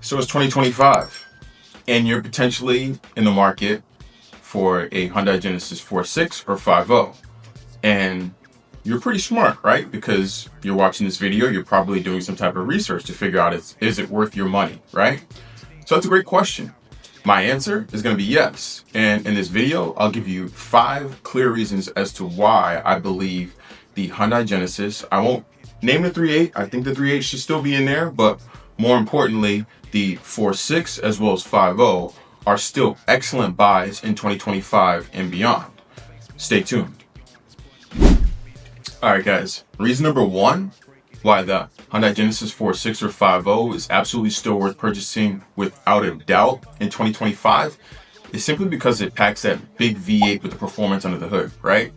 So it's 2025 and you're potentially in the market for a Hyundai Genesis 4.6 or 5.0. And you're pretty smart, right? Because you're watching this video, you're probably doing some type of research to figure out is it worth your money, right? So that's a great question. My answer is going to be yes. And in this video, I'll give you 5 clear reasons as to why I believe the Hyundai Genesis, I won't name the 3.8. I think the 3.8 should still be in there, but more importantly, the 4.6 as well as 5.0 are still excellent buys in 2025 and beyond. Stay tuned. All right, guys. Reason number 1 why the Hyundai Genesis 4.6 or 5.0 is absolutely still worth purchasing without a doubt in 2025 is simply because it packs that big V8 with the performance under the hood, right?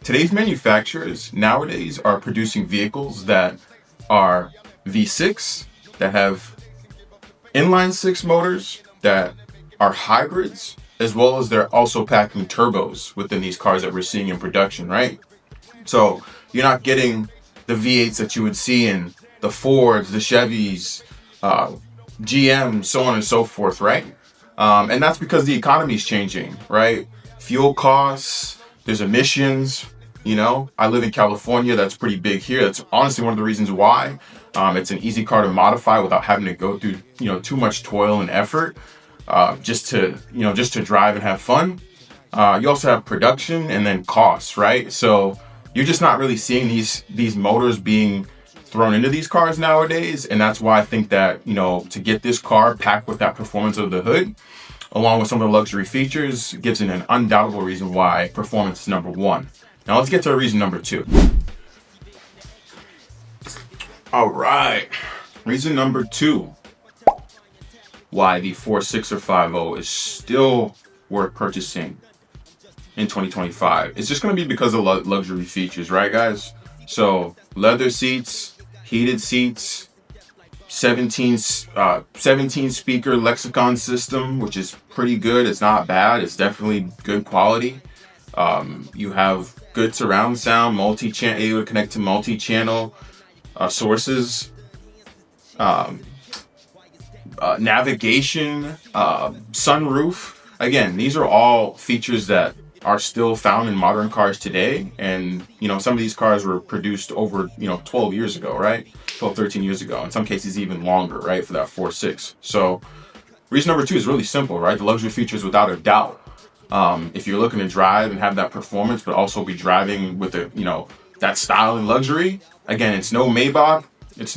Today's manufacturers nowadays are producing vehicles that are V6, that have inline 6 motors, that are hybrids, as well as they're also packing turbos within these cars that we're seeing in production, right? So you're not getting the V8s that you would see in the Fords, the Chevys, GM, so on and so forth, right? And that's because the economy is changing, right? Fuel costs, there's emissions. You know, I live in California. That's pretty big here. That's honestly one of the reasons why. It's an easy car to modify without having to go through, too much toil and effort, just to drive and have fun. You also have production and then costs, right? So you're just not really seeing these motors being thrown into these cars nowadays. And that's why I think that, to get this car packed with that performance of the hood, along with some of the luxury features, gives it an undoubtable reason why performance is number 1. Now let's get to reason number 2. All right. Reason number 2 why the 4.6 or 5.0 is still worth purchasing in 2025. It's just going to be because of luxury features, right, guys? So leather seats, heated seats, 17 speaker lexicon system, which is pretty good. It's not bad. It's definitely good quality. You have good surround sound, multi-channel, able to connect to multi-channel sources, navigation, sunroof. Again, these are all features that are still found in modern cars today. And, some of these cars were produced over, 12 years ago, right? 12, 13 years ago. In some cases, even longer, right? For that 4.6. So reason number 2 is really simple, right? The luxury features without a doubt. If you're looking to drive and have that performance, but also be driving with that style and luxury, again, it's no Maybach, it's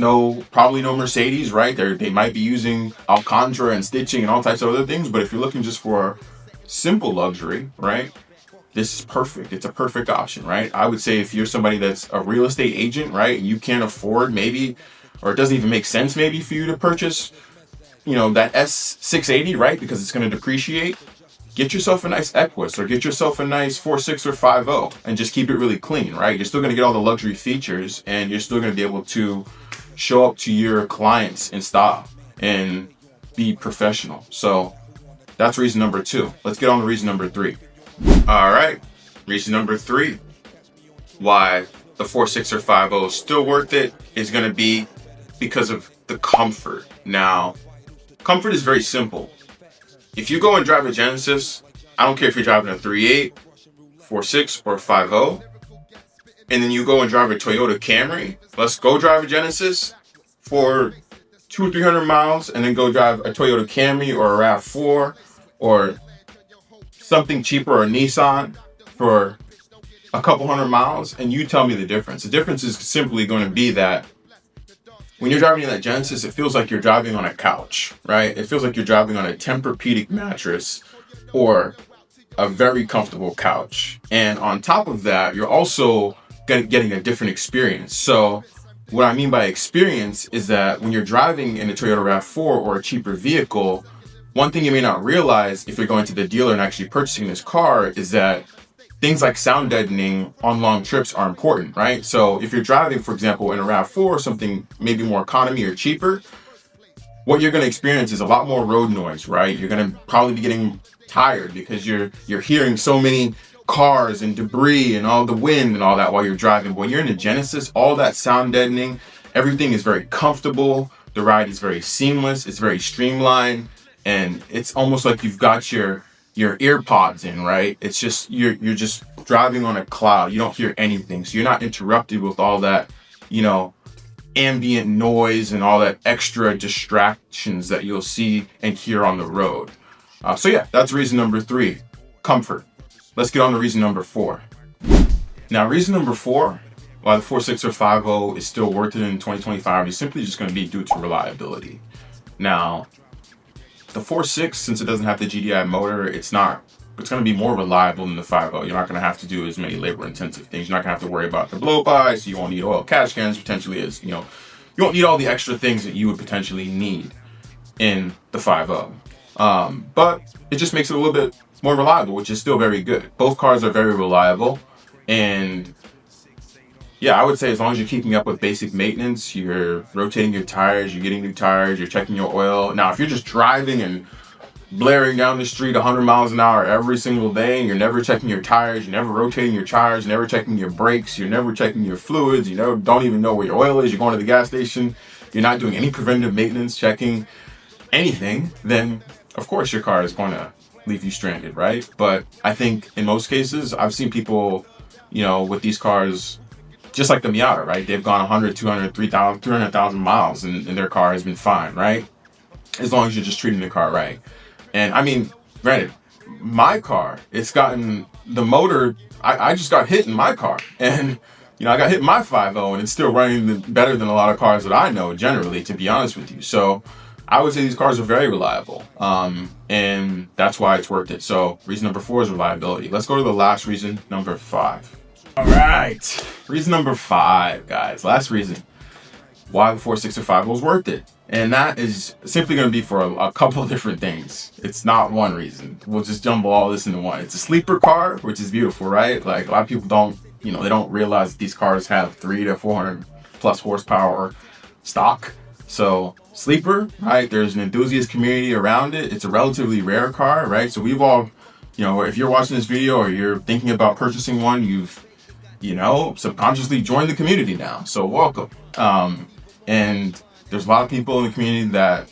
probably no Mercedes, right? They might be using Alcantara and stitching and all types of other things, but if you're looking just for simple luxury, right? This is perfect. It's a perfect option, right? I would say if you're somebody that's a real estate agent, right, and you can't afford maybe, or it doesn't even make sense maybe for you to purchase, that S680, right? Because it's going to depreciate. Get yourself a nice Equus or get yourself a nice 4.6 or 5.0 and just keep it really clean, right? You're still going to get all the luxury features and you're still going to be able to show up to your clients in style and be professional. So that's reason number 2. Let's get on to reason number 3. All right. Reason number 3 why the 4.6 or 5.0 is still worth it is going to be because of the comfort. Now, comfort is very simple. If you go and drive a Genesis, I don't care if you're driving a 3.8, 4.6, or 5.0, and then you go and drive a Toyota Camry, let's go drive a Genesis for 200 or 300 miles, and then go drive a Toyota Camry or a RAV4 or something cheaper or a Nissan for a couple hundred miles, and you tell me the difference. The difference is simply going to be that when you're driving in that Genesis, it feels like you're driving on a couch, right? It feels like you're driving on a Tempur-Pedic mattress or a very comfortable couch. And on top of that, you're also getting a different experience. So what I mean by experience is that when you're driving in a Toyota RAV4 or a cheaper vehicle, one thing you may not realize if you're going to the dealer and actually purchasing this car is that things like sound deadening on long trips are important, right? So if you're driving, for example, in a RAV4 or something maybe more economy or cheaper, what you're going to experience is a lot more road noise, right? You're going to probably be getting tired because you're hearing so many cars and debris and all the wind and all that while you're driving. But when you're in a Genesis, all that sound deadening, everything is very comfortable. The ride is very seamless, it's very streamlined, and it's almost like you've got your ear pods in, right? It's just you're just driving on a cloud. You don't hear anything, so you're not interrupted with all that, you know, ambient noise and all that extra distractions that you'll see and hear on the road. So yeah, that's reason number 3, comfort. Let's get on to reason number 4. Now, reason number 4, why the 4.6 or 5.0 is still worth it in 2025 is simply just going to be due to reliability. Now, the 4.6, since it doesn't have the GDI motor, it's going to be more reliable than the 5.0. You're not going to have to do as many labor-intensive things. You're not going to have to worry about the blow-by, so you won't need oil catch cans potentially, as you won't need all the extra things that you would potentially need in the 5.0. But it just makes it a little bit more reliable, which is still very good. Both cars are very reliable, and yeah, I would say as long as you're keeping up with basic maintenance, you're rotating your tires, you're getting new tires, you're checking your oil. Now, if you're just driving and blaring down the street 100 miles an hour every single day, and you're never checking your tires, you're never rotating your tires, never checking your brakes, you're never checking your fluids, don't even know where your oil is, you're going to the gas station, you're not doing any preventative maintenance, checking anything, then of course your car is going to leave you stranded, right? But I think in most cases, I've seen people, with these cars, just like the Miata, right? They've gone 100, 200, 300,000, 300,000 miles and their car has been fine, right? As long as you're just treating the car right. And I mean, granted, my car, it's gotten the motor, I just got hit in my car. And, I got hit in my 5.0 and it's still running better than a lot of cars that I know generally, to be honest with you. So I would say these cars are very reliable. And that's why it's worth it. So reason number 4 is reliability. Let's go to the last reason, number 5. All right. Reason number 5, guys. Last reason why the 4.6 or 5.0 is worth it. And that is simply going to be for a couple of different things. It's not one reason. We'll just jumble all this into one. It's a sleeper car, which is beautiful, right? Like a lot of people don't, they don't realize that these cars have 300 to 400 plus horsepower stock. So sleeper, right? There's an enthusiast community around it. It's a relatively rare car, right? So we've all, if you're watching this video or you're thinking about purchasing one, you've, subconsciously joined the community now. So welcome. And there's a lot of people in the community that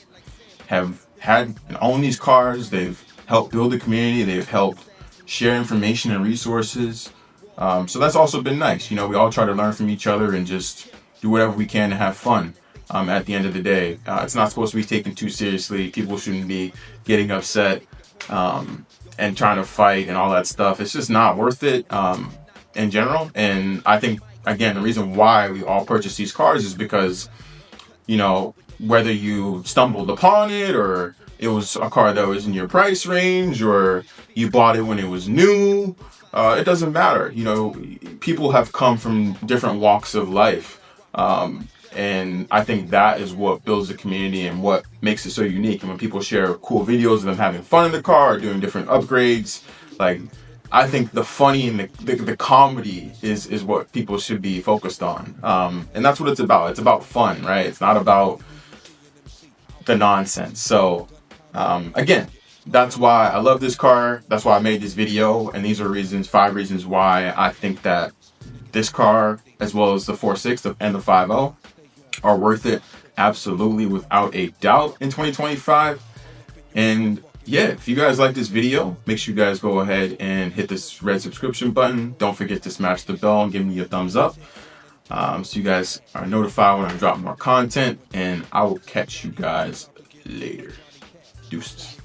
have had and own these cars. They've helped build the community. They've helped share information and resources. So that's also been nice. We all try to learn from each other and just do whatever we can to have fun. At the end of the day, it's not supposed to be taken too seriously. People shouldn't be getting upset and trying to fight and all that stuff. It's just not worth it in general. And I think, again, the reason why we all purchase these cars is because whether you stumbled upon it or it was a car that was in your price range or you bought it when it was new, it doesn't matter. People have come from different walks of life. And I think that is what builds the community and what makes it so unique. And when people share cool videos of them having fun in the car or doing different upgrades, like, I think the funny and the comedy is what people should be focused on. And that's what it's about. It's about fun, right? It's not about the nonsense. So, again, that's why I love this car. That's why I made this video. And these are 5 reasons why I think that this car, as well as the 4.6 and the 5.0, are worth it. Absolutely, without a doubt, in 2025. And yeah, if you guys like this video, make sure you guys go ahead and hit this red subscription button. Don't forget to smash the bell and give me a thumbs up, so you guys are notified when I drop more content. And I will catch you guys later. Deuces.